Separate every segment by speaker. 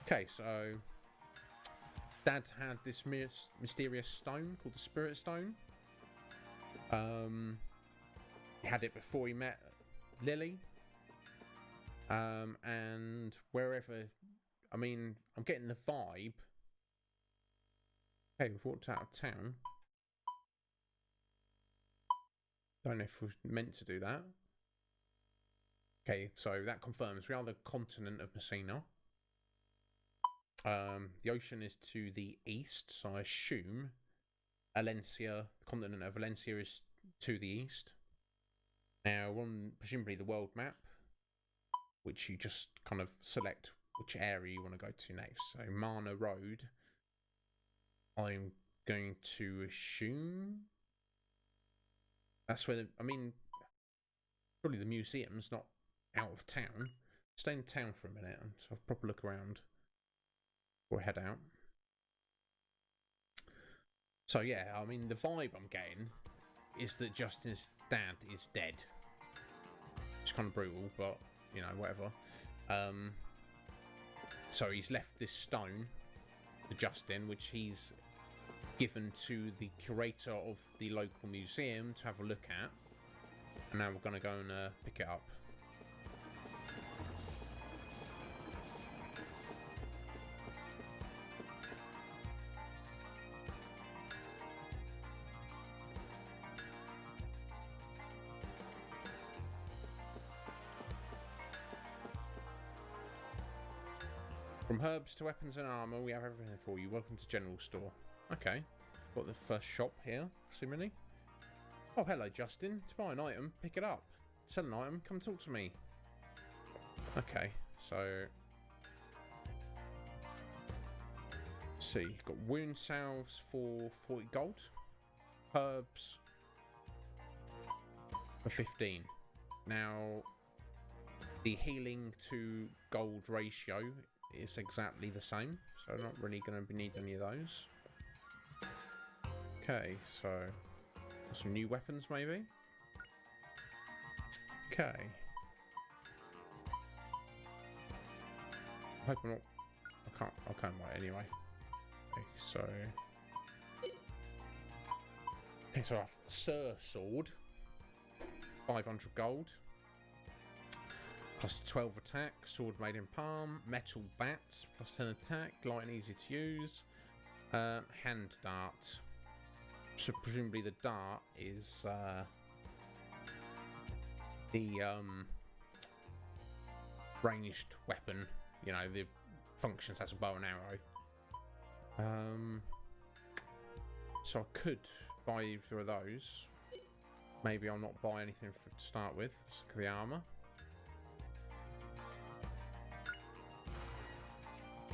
Speaker 1: Okay, so Dad had this mysterious stone called the Spirit Stone. He had it before he met Lily. And wherever, I mean, I'm getting the vibe. Okay, we've walked out of town. Don't know if we're meant to do that. Okay, so that confirms we are the continent of Messina. The ocean is to the east, so I assume Valencia, the continent of Valencia, is to the east. Now, we're on presumably the world map, which you just kind of select which area you want to go to next. So, Marna Road, I'm going to assume that's where probably the museum's not out of town. Stay in town for a minute, so I'll proper look around before I head out. So yeah, I mean, the vibe I'm getting is that Justin's dad is dead. It's kind of brutal, but, you know, whatever. So he's left this stone to Justin, which he's given to the curator of the local museum to have a look at. And now we're going to go and pick it up. From herbs to weapons and armour, we have everything for you. Welcome to General Store. Okay, got the first shop here, seemingly. Oh, hello, Justin. To buy an item, pick it up. Sell an item, come talk to me. Okay, so... let's see, got wound salves for 40 gold. Herbs for 15. Now, the healing to gold ratio is exactly the same, so I'm not really going to need any of those. Okay, so some new weapons maybe. Okay. I hope I'm not. I can't wait anyway. Okay, so. Okay, so I have Sir Sword, 500 gold. Plus 12 attack, sword made in palm, metal bats, plus 10 attack, light and easy to use. Hand dart. So presumably the dart is the ranged weapon. You know, the functions as a bow and arrow. So I could buy either of those. Maybe I'll not buy anything to start with. Let's look at the armour.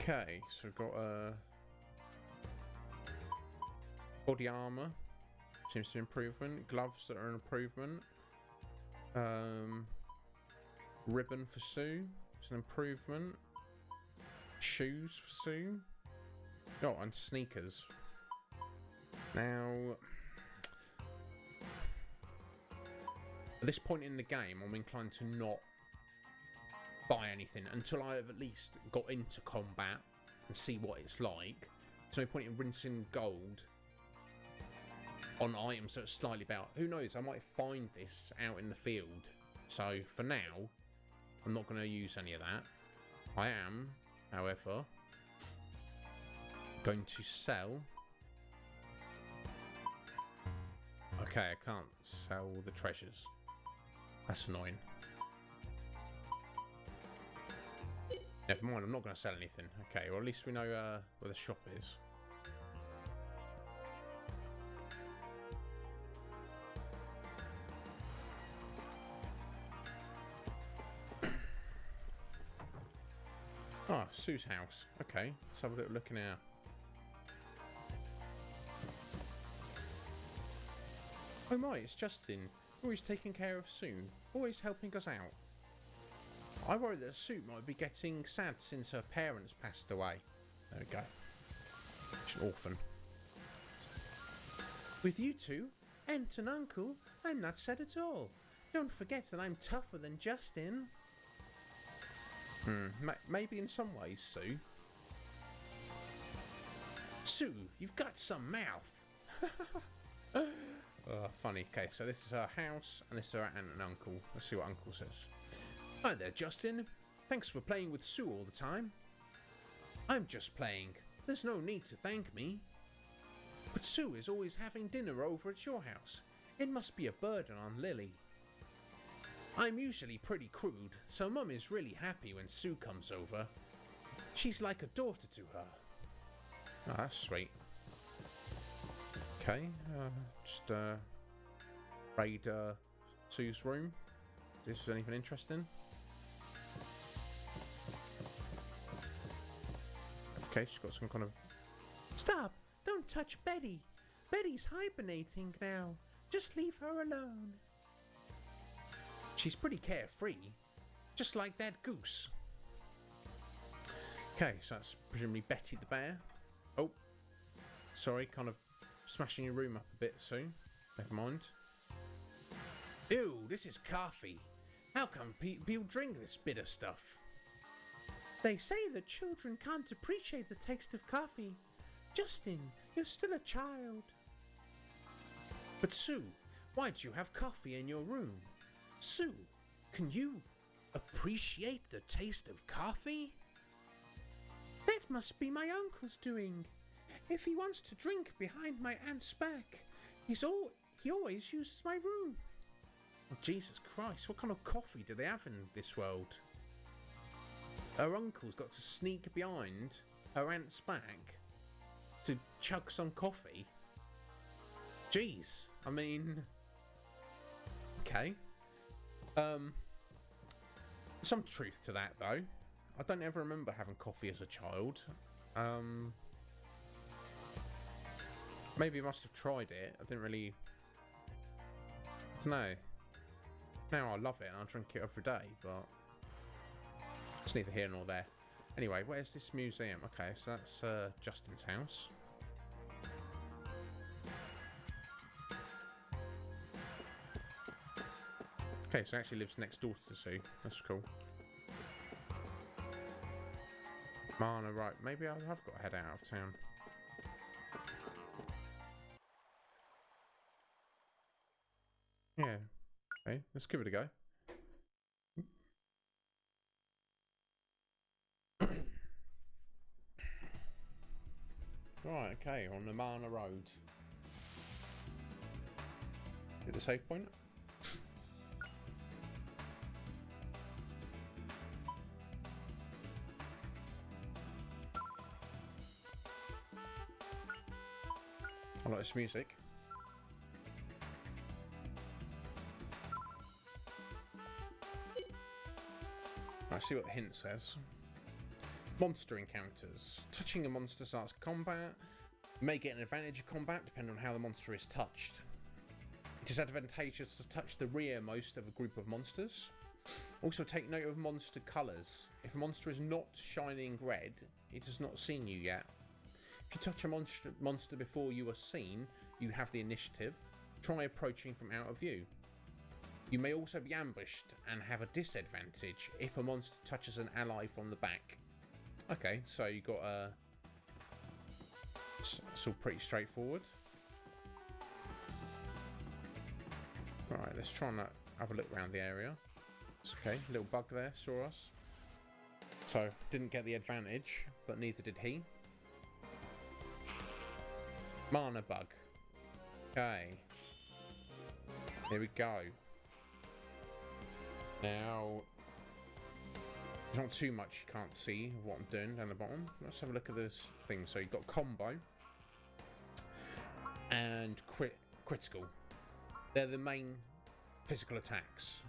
Speaker 1: Okay, so we've got body armor, seems to be improvement. Gloves that are an improvement. Ribbon for Sue, it's an improvement. Shoes for Sue. Oh, and sneakers. Now, at this point in the game, I'm inclined to not buy anything until I've at least got into combat and see what it's like. There's no point in rinsing gold on items that are slightly about. Who knows, I might find this out in the field. So for now, I'm not going to use any of that. I am, however, going to sell. Okay, I can't sell the treasures. That's annoying. Never mind, I'm not going to sell anything. Okay, well at least we know where the shop is. Ah, Sue's house. Okay, let's have a little look in here. Oh my, it's Justin. Always taking care of Sue. Always helping us out. I worry that Sue might be getting sad since her parents passed away. There we go. She's an orphan. With you two, aunt and uncle, I'm not sad at all. Don't forget that I'm tougher than Justin. Maybe in some ways, Sue. Sue, you've got some mouth. Funny. Okay, so this is her house, and this is her aunt and uncle. Let's see what uncle says. Hi there, Justin. Thanks for playing with Sue all the time. I'm just playing. There's no need to thank me. But Sue is always having dinner over at your house. It must be a burden on Lily. I'm usually pretty crude, so Mum is really happy when Sue comes over. She's like a daughter to her. Oh, that's sweet. Okay, just raid Sue's room. Is this anything interesting? Okay, she's got some kind of... Stop! Don't touch Betty! Betty's hibernating now. Just leave her alone. She's pretty carefree. Just like that goose. Okay, so that's presumably Betty the bear. Oh, sorry, kind of smashing your room up a bit soon. Never mind. Ew, this is coffee. How come people drink this bitter stuff? They say that children can't appreciate the taste of coffee. Justin, you're still a child. But Sue, why do you have coffee in your room? Sue, can you appreciate the taste of coffee? That must be my uncle's doing. If he wants to drink behind my aunt's back, he always uses my room. Oh, Jesus Christ, what kind of coffee do they have in this world? Her uncle's got to sneak behind her aunt's back to chug some coffee. Jeez, I mean... Okay. Some truth to that, though. I don't ever remember having coffee as a child. Maybe I must have tried it. I didn't really... I don't know. Now I love it and I drink it every day, but... It's neither here nor there. Anyway, where's this museum? Okay, so that's Justin's house. Okay, so he actually lives next door to Sue. That's cool. Marna, right. Maybe I have got to head out of town. Yeah. Okay, let's give it a go. Right, okay, on the Marna Road. Hit the save point. I like this music. Right, see what the hint says. Monster encounters. Touching a monster starts combat. You may get an advantage of combat depending on how the monster is touched. It is advantageous to touch the rearmost of a group of monsters. Also take note of monster colours. If a monster is not shining red, it has not seen you yet. If you touch a monster before you are seen, you have the initiative. Try approaching from out of view. You may also be ambushed and have a disadvantage if a monster touches an ally from the back. Okay, so you got it's all pretty straightforward. Right, let's try and have a look around the area. It's okay, little bug there saw us. So, didn't get the advantage, but neither did he. Marna bug. Okay. Here we go. Now, there's not too much you can't see of what I'm doing down the bottom. Let's have a look at this thing. So you've got combo and critical. They're the main physical attacks.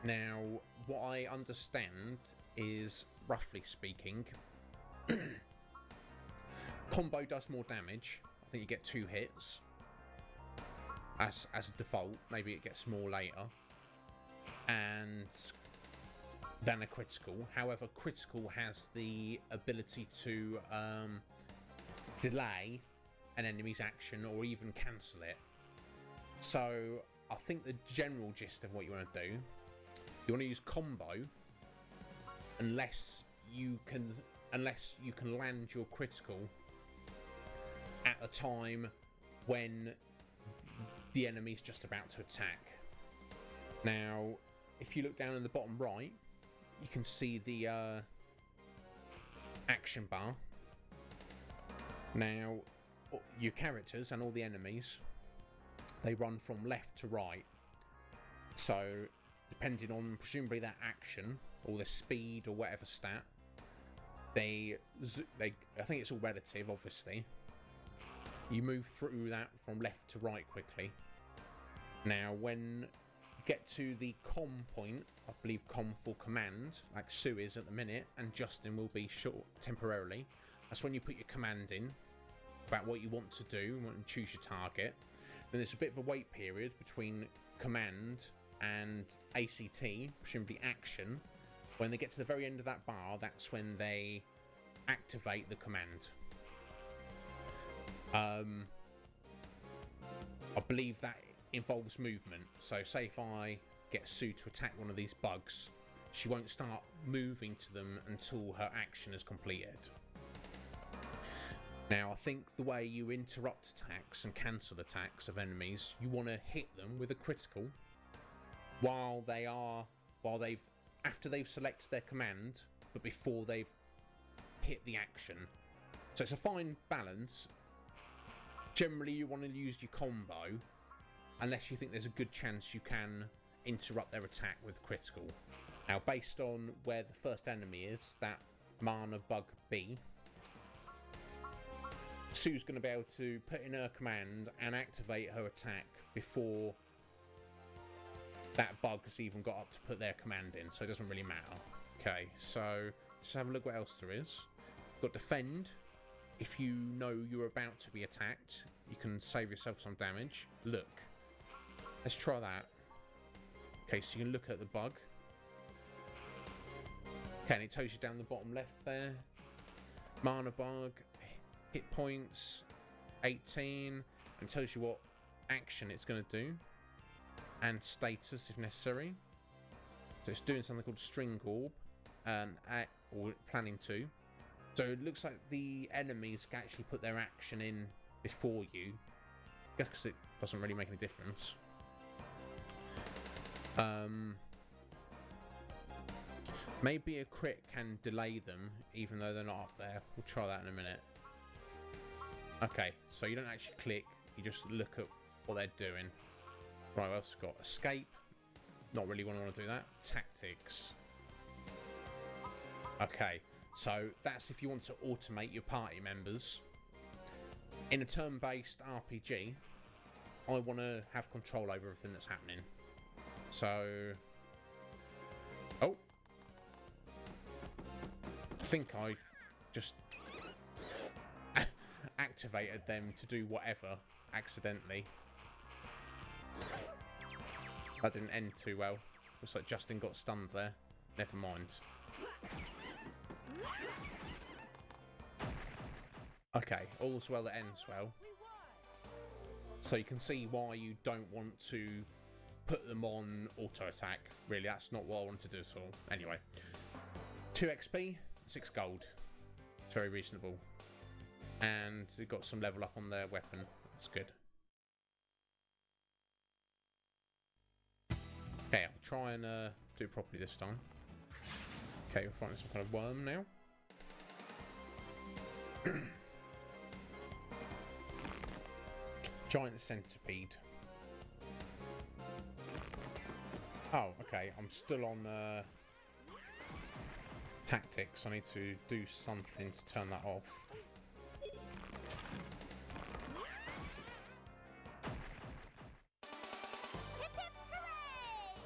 Speaker 1: Now, what I understand is, roughly speaking, combo does more damage. I think you get 2 hits as a default. Maybe it gets more later. And than a critical. However, critical has the ability to delay an enemy's action or even cancel it. So I think the general gist of what you want to do, you want to use combo unless you can land your critical a time when the enemy's just about to attack. Now, if you look down in the bottom right, you can see the action bar. Now, your characters and all the enemies, they run from left to right. So, depending on presumably their action or their speed or whatever stat, I think it's all relative, obviously. You move through that from left to right quickly. Now, when you get to the com point, I believe com for command, like Sue is at the minute, and Justin will be short temporarily. That's when you put your command in about what you want to do and choose your target. Then there's a bit of a wait period between command and ACT, presumably action. When they get to the very end of that bar, that's when they activate the command. I believe that involves movement. So say if I get Sue to attack one of these bugs, she won't start moving to them until her action is completed. Now, I think the way you interrupt attacks and cancel attacks of enemies, you want to hit them with a critical after they've selected their command, but before they've hit the action. So it's a fine balance. Generally, you want to use your combo unless you think there's a good chance you can interrupt their attack with critical. Now, based on where the first enemy is, that Marna bug B, Sue's going to be able to put in her command and activate her attack before that bug has even got up to put their command in, so it doesn't really matter. Okay, so let's have a look what else there is. Got defend. If you know you're about to be attacked, you can save yourself some damage. Look. Let's try that. Okay, so you can look at the bug. Okay, and it tells you down the bottom left there. Mana bug, hit points, 18, and tells you what action it's going to do. And status if necessary. So it's doing something called string orb, or planning to. So it looks like the enemies can actually put their action in before you. I guess because it doesn't really make any difference. Maybe a crit can delay them even though they're not up there. We'll try that in a minute. Okay, so you don't actually click, you just look at what they're doing. Right, what else we've got? Escape. Not really want to do that. Tactics. Okay, so that's if you want to automate your party members. In a turn-based RPG, I want to have control over everything that's happening. So... Oh! I think I just activated them to do whatever, accidentally. That didn't end too well. Looks like Justin got stunned there. Never mind. Okay, all's well that ends well. So you can see why you don't want to put them on auto attack. Really, that's not what I want to do at all. Anyway, 2 XP, 6 gold. It's very reasonable. And they've got some level up on their weapon. That's good. Okay, I'll try and do it properly this time. Okay, we're finding some kind of worm now. Giant centipede. Oh, okay, I'm still on tactics. I need to do something to turn that off.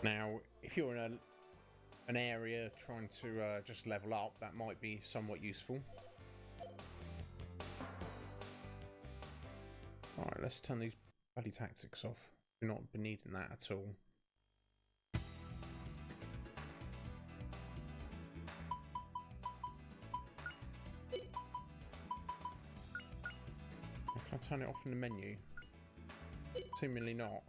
Speaker 1: Now, if you're in an area trying to just level up, that might be somewhat useful. Alright, let's turn these bloody tactics off. We're not needing that at all. Can I turn it off in the menu? Seemingly not.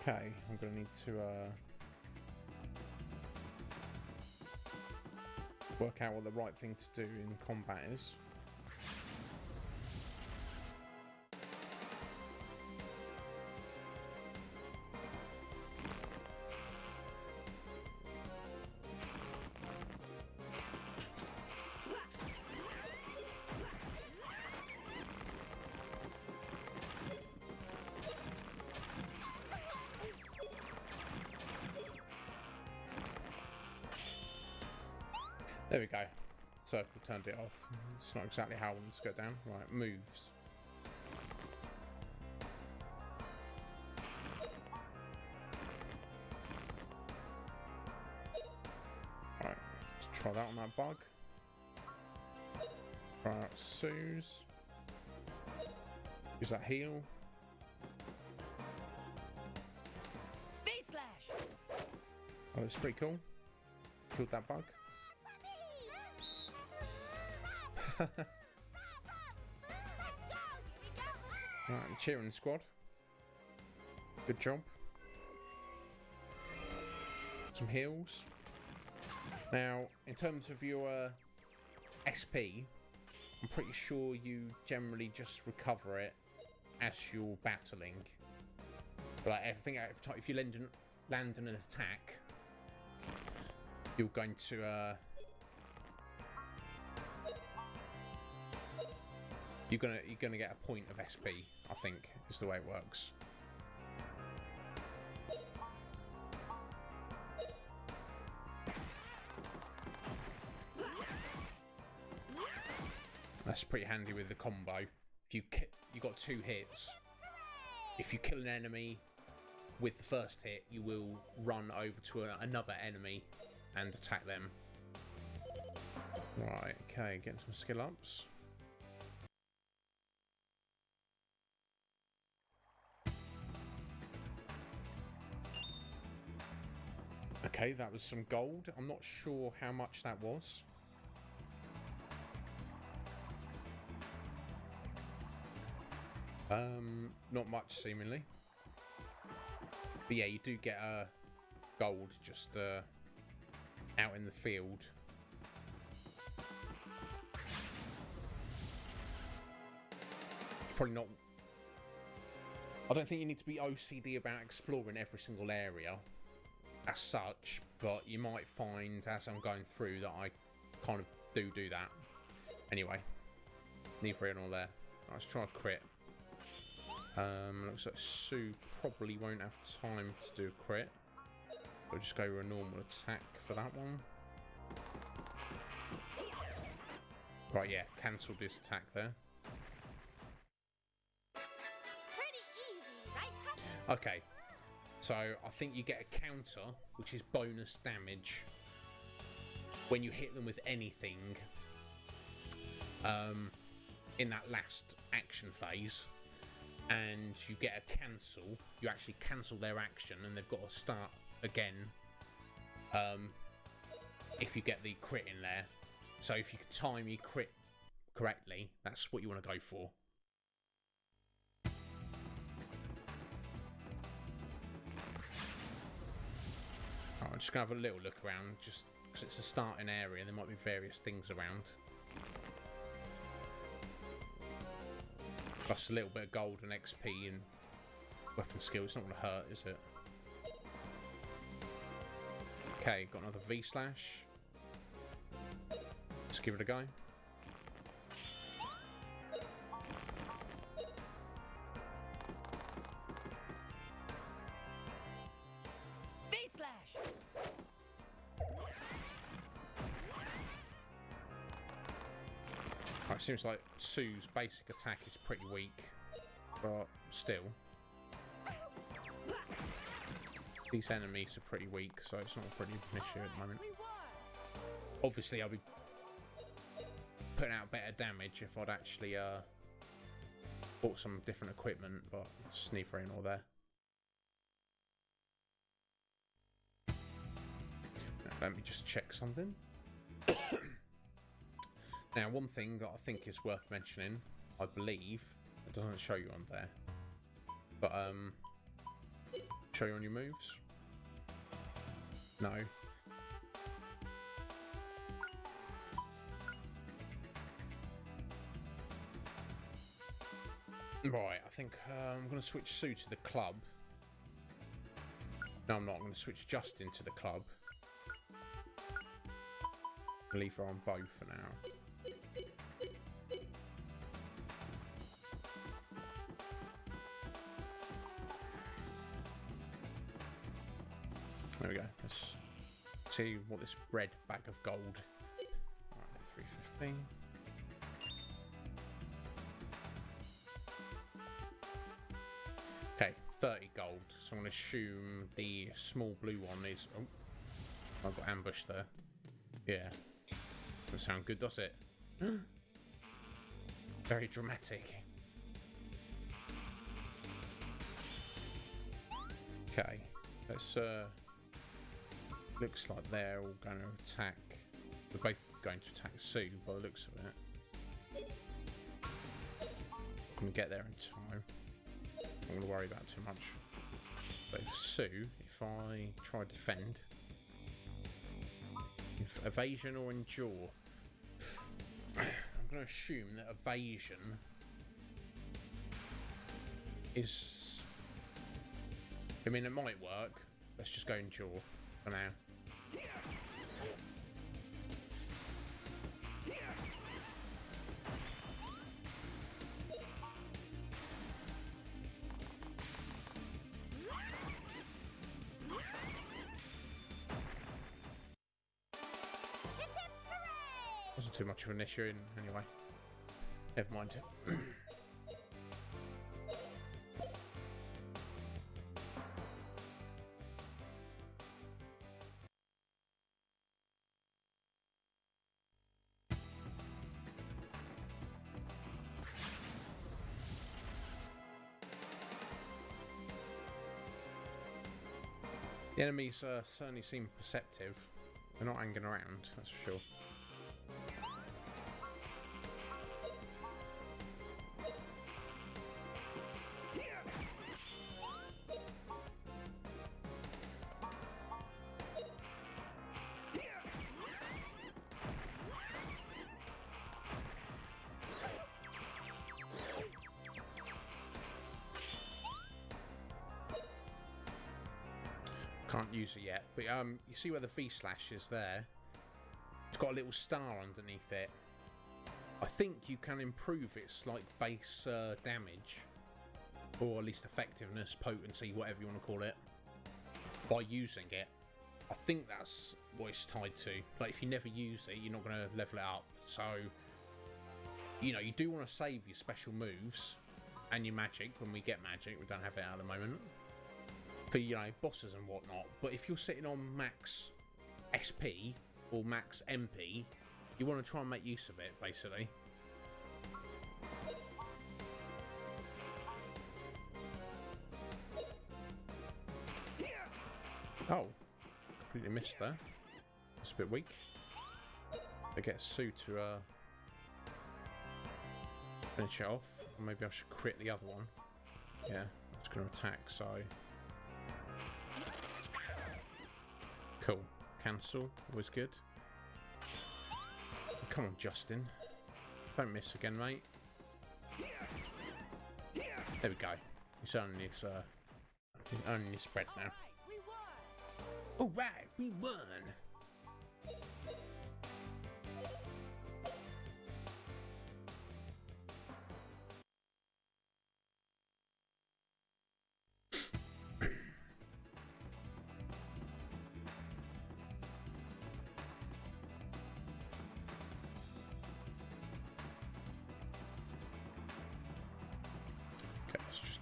Speaker 1: Okay, I'm going to need to Work out what the right thing to do in combat is. There we go. Circle turned it off. It's not exactly how I want to go down. Right, moves. Right, let's try that on that bug. Try out Sue's. Use that heal. Oh, it's pretty cool. Killed that bug. Right, cheering squad. Good job. Some heals. Now, in terms of your SP, I'm pretty sure you generally just recover it as you're battling. Like, I think if you land an attack, you're going to you're gonna get a point of SP, I think, is the way it works. That's pretty handy with the combo. If you got 2 hits, if you kill an enemy with the first hit, you will run over to another enemy and attack them. Right, okay, getting some skill ups. Okay, that was some gold. I'm not sure how much that was. Not much seemingly. But yeah, you do get gold just out in the field. Probably not. I don't think you need to be OCD about exploring every single area as such, but you might find as I'm going through that I kind of do that. Anyway, neither here nor there. Let's try a crit. Looks like Sue probably won't have time to do a crit. We'll just go with a normal attack for that one. Right, yeah, cancelled this attack there. Okay, so I think you get a counter, which is bonus damage when you hit them with anything in that last action phase, and you get a cancel. You actually cancel their action and they've got to start again if you get the crit in there. So if you can time your crit correctly, that's what you want to go for. I'm just going to have a little look around, just because it's a starting area and there might be various things around. Plus a little bit of gold and XP and weapon skill, it's not going to hurt, is it? Okay, got another V-slash. Let's give it a go. It seems like Sue's basic attack is pretty weak, but still. These enemies are pretty weak, so it's not a pretty issue at the moment. Obviously, I'll be putting out better damage if I'd actually bought some different equipment, but it's neither here nor there. Let me just check something. Now, one thing that I think is worth mentioning, I believe, it doesn't show you on there, but show you on your moves? No. Right, I think I'm going to switch Sue to the club. No, I'm not. I'm going to switch Justin to the club. Leave her on both for now. There we go. Let's see what this red bag of gold. Right, 350. Okay, 30 gold. So I'm going to assume the small blue one is... Oh, I got ambushed there. Yeah. Doesn't sound good, does it? Very dramatic. Okay. Let's... Looks like they're all going to attack... We're both going to attack Sue by the looks of it. I'm going to get there in time. I'm going to worry about too much. But if Sue, if I try to defend, evasion or endure, I'm going to assume that evasion is. I mean, it might work. Let's just go endure for now. Wasn't too much of an issue anyway. Never mind. The enemies certainly seem perceptive. They're not hanging around, that's for sure. Can't use it yet, but you see where the V slash is there? It's got a little star underneath it. I think you can improve its like base damage, or at least effectiveness, potency, whatever you want to call it, by using it. I think that's what it's tied to. Like if you never use it, you're not going to level it up. So, you know, you do want to save your special moves and your magic when we get magic. We don't have it at the moment. For, you know, bosses and whatnot. But if you're sitting on max SP or max MP, you want to try and make use of it, basically. Oh, completely missed there. It's a bit weak. I get Sue to finish it off. Or maybe I should crit the other one. Yeah, it's going to attack, so... Cool. Cancel. Always good. Come on, Justin. Don't miss again, mate. There we go. He's only his spread now. Alright, we won!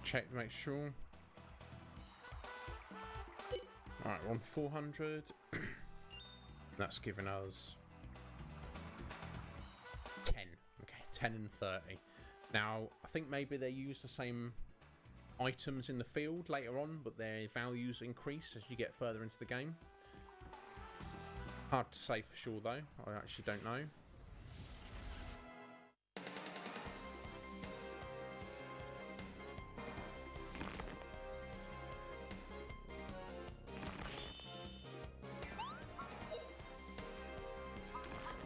Speaker 1: Check to make sure. Alright, we're on 400. That's giving us 10. Okay, 10 and 30. Now, I think maybe they use the same items in the field later on, but their values increase as you get further into the game. Hard to say for sure, though. I actually don't know.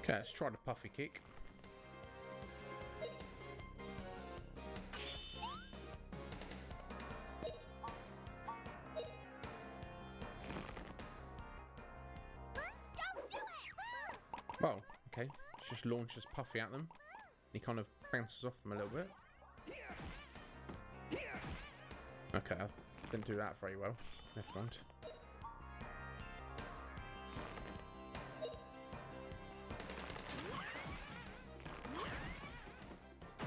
Speaker 1: Okay, let's try the puffy kick. Well, okay. Just launches Puffy at them. He kind of bounces off them a little bit. Okay, I didn't do that very well. Never mind.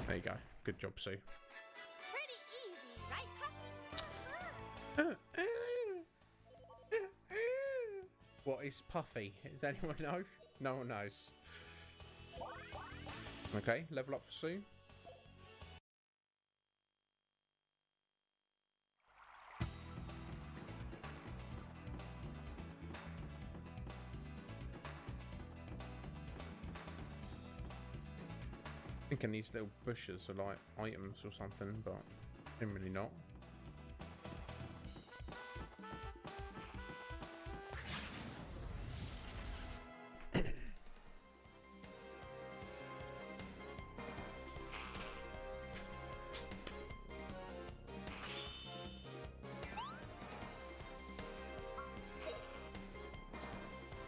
Speaker 1: There you go. Good job, Sue.
Speaker 2: Pretty easy, right, Puffy?
Speaker 1: What is Puffy? Does anyone know? No one knows. Okay, level up for Sue. Thinking these little bushes are like items or something, but generally not.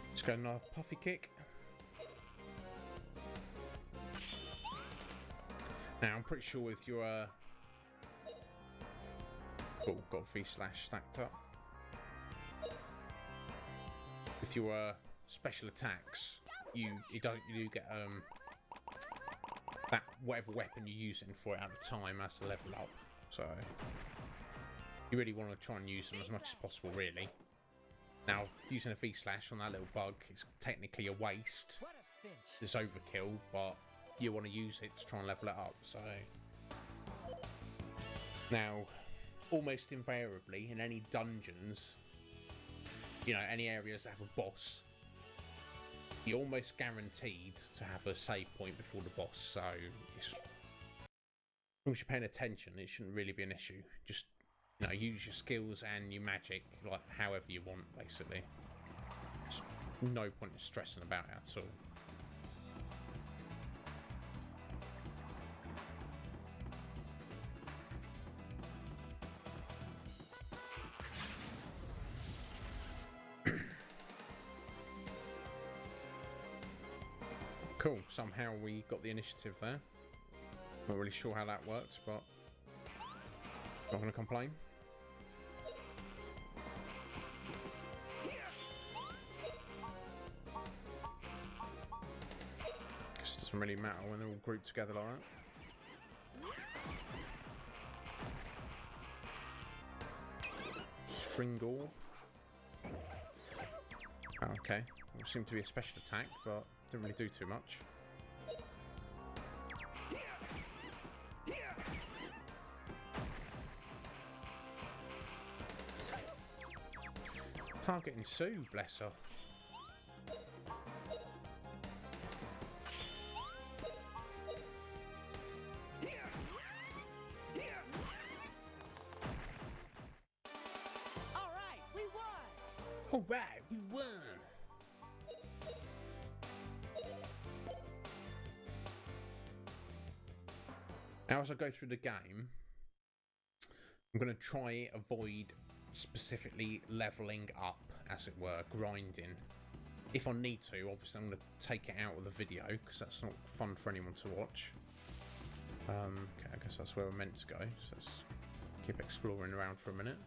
Speaker 1: Let's go another Puffy kick. Now I'm pretty sure if you're oh, got a V slash stacked up. If you're special attacks, you do get that whatever weapon you're using for it at the time has to level up. So you really want to try and use them as much as possible, really. Now using a V slash on that little bug is technically a waste. It's overkill, but you want to use it to try and level it up. So now almost invariably in any dungeons, you know, any areas that have a boss, you're almost guaranteed to have a save point before the boss. So it's, as long as you're paying attention, it shouldn't really be an issue. Just, you know, use your skills and your magic like however you want, basically. There's no point in stressing about it at all. Cool, somehow we got the initiative there. Not really sure how that worked, but not going to complain. Guess it doesn't really matter when they're all grouped together like that. String orb. Oh, okay, it seemed to be a special attack, but didn't really do too much. Targeting Sue, bless her.
Speaker 2: All right, we won.
Speaker 1: All right, we won. Now, as I go through the game, I'm going to try avoid specifically leveling up, as it were, grinding. If I need to, obviously I'm going to take it out of the video, because that's not fun for anyone to watch. Okay, I guess that's where we're meant to go, so let's keep exploring around for a minute.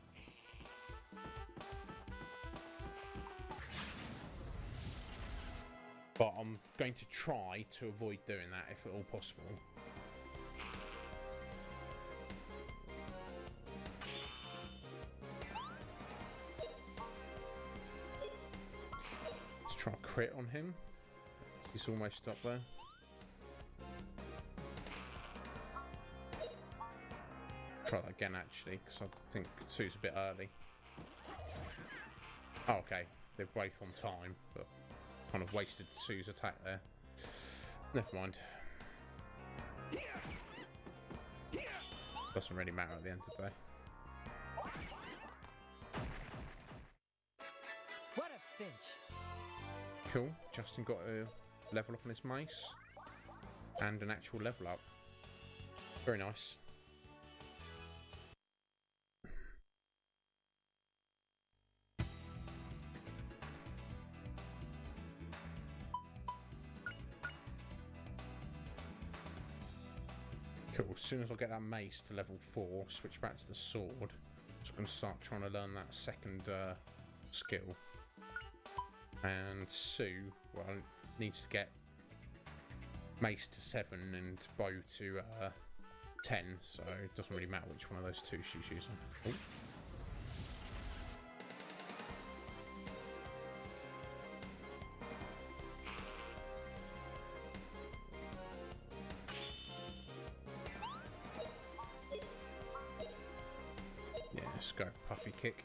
Speaker 1: But I'm going to try to avoid doing that if at all possible. Let's try a crit on him. He's almost up there. Try that again actually, because I think Sue's a bit early. Oh, okay, they're both on time, but kind of wasted Sue's attack there. Never mind. Doesn't really matter at the end of the day.
Speaker 2: What a cinch.
Speaker 1: Cool. Justin got a level up on his mace and an actual level up. Very nice. Cool, as soon as I get that mace to level 4, switch back to the sword. So I'm going to start trying to learn that second skill. And Sue, well, needs to get mace to 7 and bow to 10, so it doesn't really matter which one of those two she's using. Ooh. Yeah, let's go puffy kick.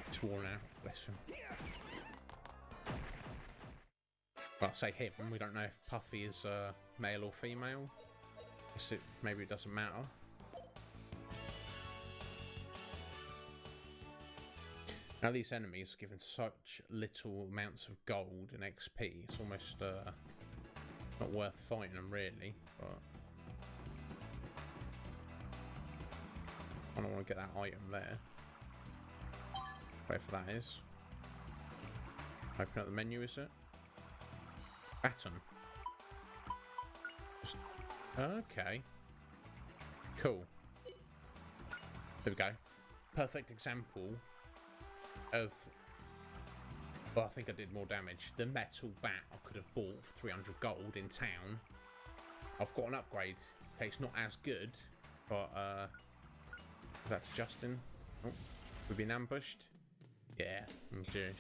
Speaker 1: It's worn out, bless him. Well, I say him, we don't know if Puffy is male or female. Maybe it doesn't matter. Now these enemies are given such little amounts of gold and XP, it's almost not worth fighting them really, but I don't want to get that item there. Whatever that is. Open up the menu, is it? Baton. Just, okay. Cool. There we go. Perfect example of... Well, I think I did more damage. The metal bat I could have bought for 300 gold in town. I've got an upgrade. Okay, it's not as good, but that's Justin. Oh, we've been ambushed. Yeah, oh jeez.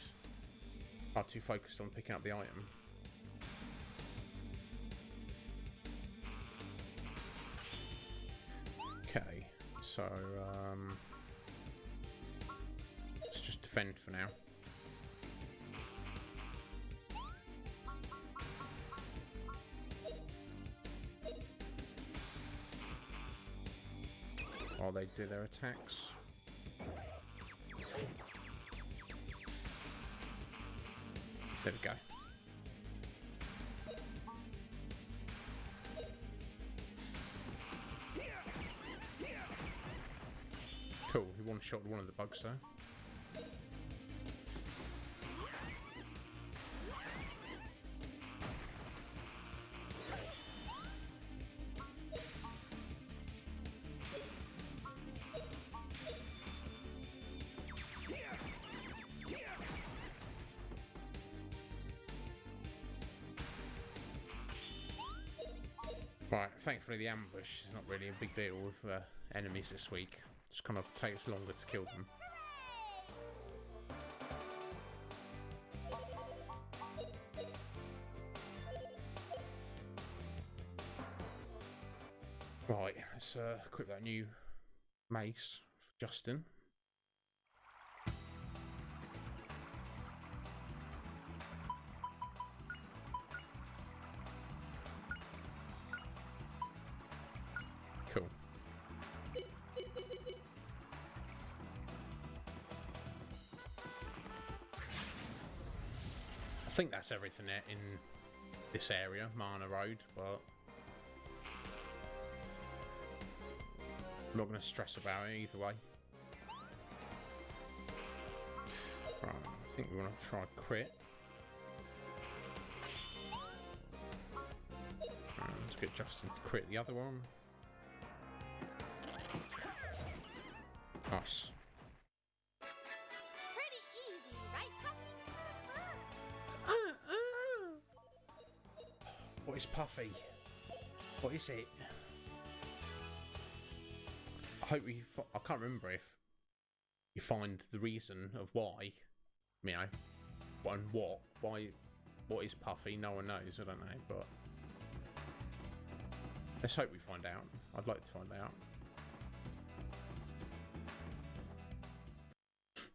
Speaker 1: I'm too focused on picking up the item. Okay, so let's just defend for now. While they do their attacks. There we go. Cool, he one-shot one of the bugs there. Right, thankfully the ambush is not really a big deal with enemies this week. Just kind of takes longer to kill them. Right, let's equip that new mace for Justin. Cool. I think that's everything in this area, Marna Road, but I'm not going to stress about it either way. Right, I think we're going to try crit. Let's get Justin to crit the other one. Nice.
Speaker 2: Pretty easy, right, Puffy?
Speaker 1: What is Puffy? What is it? I hope I can't remember if you find the reason of why, you know, and what is Puffy. No one knows. I don't know, but let's hope we find out. I'd like to find out.